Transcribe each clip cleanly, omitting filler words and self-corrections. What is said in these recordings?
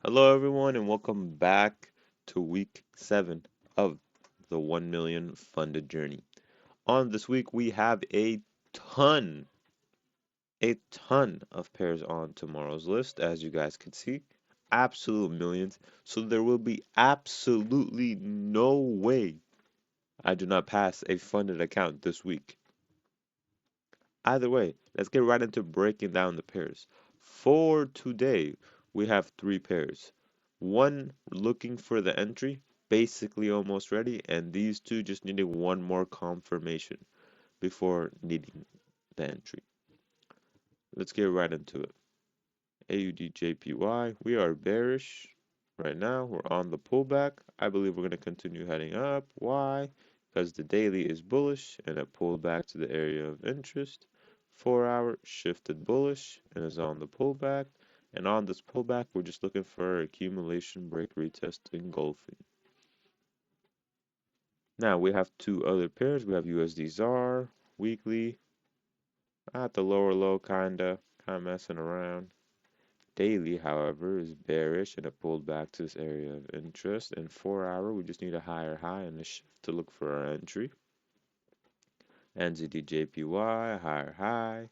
Hello, everyone, and welcome back to week 7 of the 1 million funded journey. On this week, we have ton, a ton of pairs on tomorrow's list, as you guys can see. Absolute millions. So there will be absolutely no way I do not pass a funded account this week. Either way, let's get right into breaking down the pairs. For today, we have 3 pairs. One looking for the entry, basically almost ready, and these two just needing one more confirmation before needing the entry. Let's get right into it. AUDJPY, we are bearish right now. We're on the pullback. I believe we're going to continue heading up. Why? Because the daily is bullish and it pulled back to the area of interest. 4-hour shifted bullish and is on the pullback. And on this pullback, we're just looking for accumulation break retest engulfing. Now we have 2 other pairs. We have USDZAR weekly at the lower low, kind of messing around. Daily, however, is bearish and it pulled back to this area of interest. And 4-hour, we just need a higher high and a shift to look for our entry. NZDJPY, higher high.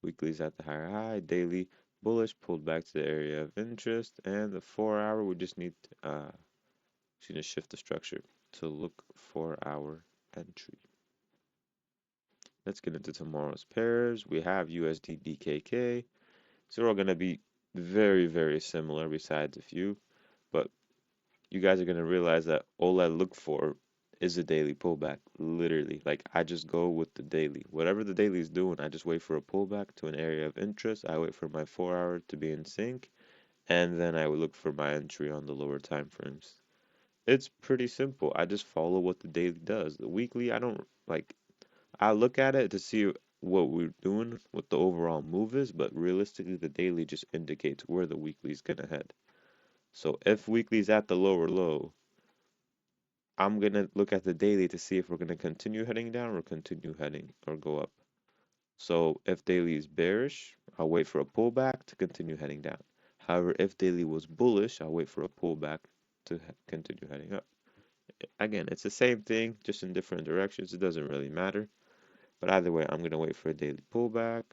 Weekly is at the higher high. Daily, bullish, pulled back to the area of interest. And the 4-hour, we just need to shift the structure to look for our entry. Let's get into tomorrow's pairs. We have USD So they're all going to be very, very similar besides a few. But you guys are going to realize that all I look for is a daily pullback. Literally. Like, I just go with the daily. Whatever the daily is doing, I just wait for a pullback to an area of interest. I wait for my 4-hour to be in sync. And then I would look for my entry on the lower time frames. It's pretty simple. I just follow what the daily does. The weekly, I don't like. I look at it to see what we're doing, what the overall move is, but realistically, the daily just indicates where the weekly is gonna head. So if weekly is at the lower low, I'm gonna look at the daily to see if we're gonna continue heading down or continue heading or go up. So if daily is bearish, I'll wait for a pullback to continue heading down. However, if daily was bullish, I'll wait for a pullback to continue heading up. Again, it's the same thing, just in different directions. It doesn't really matter. But either way, I'm going to wait for a daily pullback.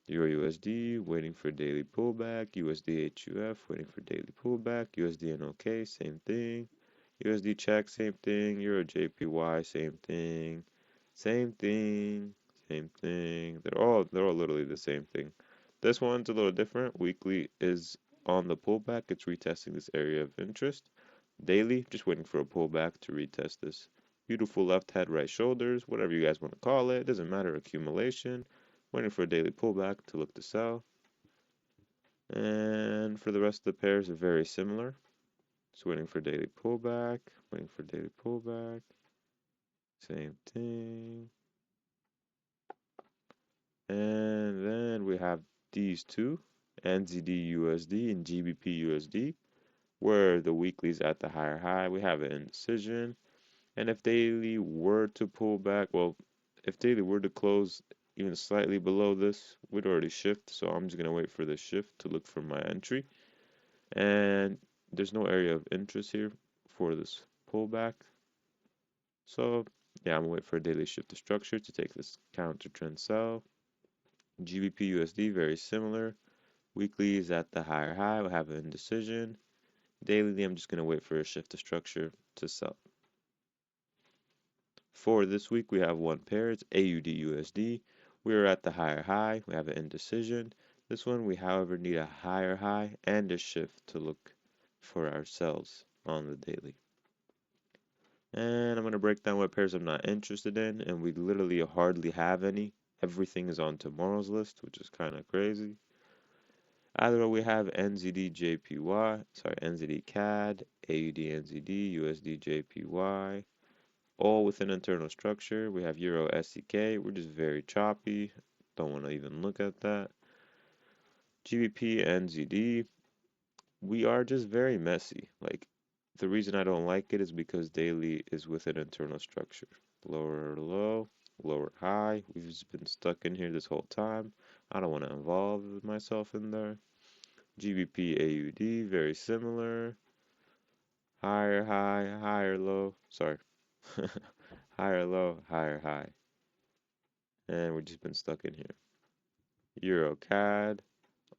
Euro USD, waiting for daily pullback. USD HUF, waiting for daily pullback. USD NOK, same thing. USD check, same thing. Euro JPY, same thing. Same thing. Same thing. They're all literally the same thing. This one's a little different. Weekly is on the pullback. It's retesting this area of interest. Daily, just waiting for a pullback to retest this. Beautiful left head, right shoulders, whatever you guys want to call it. Doesn't matter. Accumulation. Waiting for a daily pullback to look to sell. And for the rest of the pairs, are very similar. Just waiting for daily pullback. Waiting for daily pullback. Same thing. And then we have these two, NZD and GBP USD, where the weekly's at the higher high. We have an indecision. And if daily were to pull back, well, if daily were to close even slightly below this, we'd already shift. So I'm just going to wait for the shift to look for my entry. And there's no area of interest here for this pullback. So yeah, I'm going to wait for a daily shift to structure to take this counter trend sell. GBP USD, very similar. Weekly is at the higher high. We have an indecision. Daily, I'm just going to wait for a shift to structure to sell. For this week, we have one pair. It's AUDUSD. We are at the higher high. We have an indecision. This one, we, however, need a higher high and a shift to look for ourselves on the daily. And I'm going to break down what pairs I'm not interested in, and we literally hardly have any. Everything is on tomorrow's list, which is kind of crazy. Either way, we have NZD CAD, AUD NZD, USD JPY, all within internal structure. We have Euro SEK. We're just very choppy. Don't want to even look at that. GBP NZD. We are just very messy. Like, the reason I don't like it is because daily is within internal structure. Lower low, lower high. We've just been stuck in here this whole time. I don't want to involve myself in there. GBP AUD, very similar. Higher high, higher low. Sorry. Higher low, higher high. And we've just been stuck in here. Euro CAD,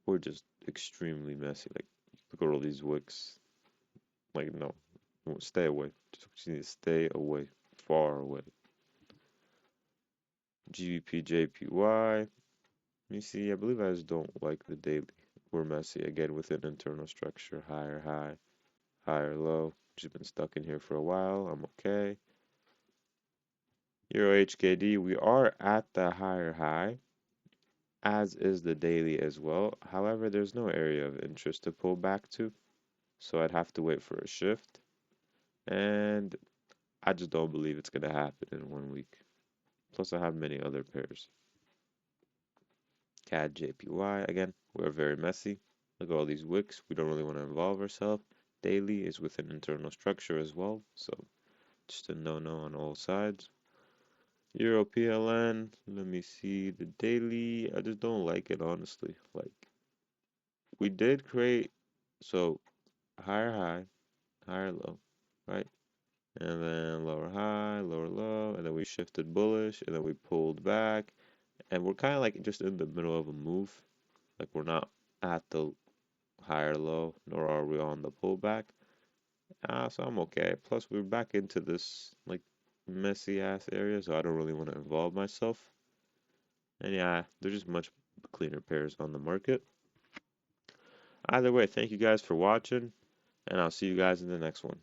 we're just extremely messy. Like, look at all these wicks. Like, no, stay away. Just need to stay away, far away. GBP JPY. Let me see. I believe I just don't like the daily. We're messy again with an internal structure. Higher high, higher low. Just been stuck in here for a while. I'm okay. Euro HKD, we are at the higher high, as is the daily as well. However, there's no area of interest to pull back to, so I'd have to wait for a shift. And I just don't believe it's going to happen in 1 week. Plus, I have many other pairs. CAD JPY, again, we're very messy. Look at all these wicks. We don't really want to involve ourselves. Daily is with an internal structure as well, so just a no-no on all sides. Euro PLN, let me see the daily. I just don't like it, honestly. Like, we did create, so higher high, higher low, right? And then lower high, lower low, and then we shifted bullish, and then we pulled back, and we're kind of like just in the middle of a move. Like, we're not at the higher low, nor are we on the pullback. So I'm okay. Plus, we're back into this like messy ass area, so I don't really want to involve myself. And yeah, there's just much cleaner pairs on the market. Either way, thank you guys for watching, and I'll see you guys in the next one.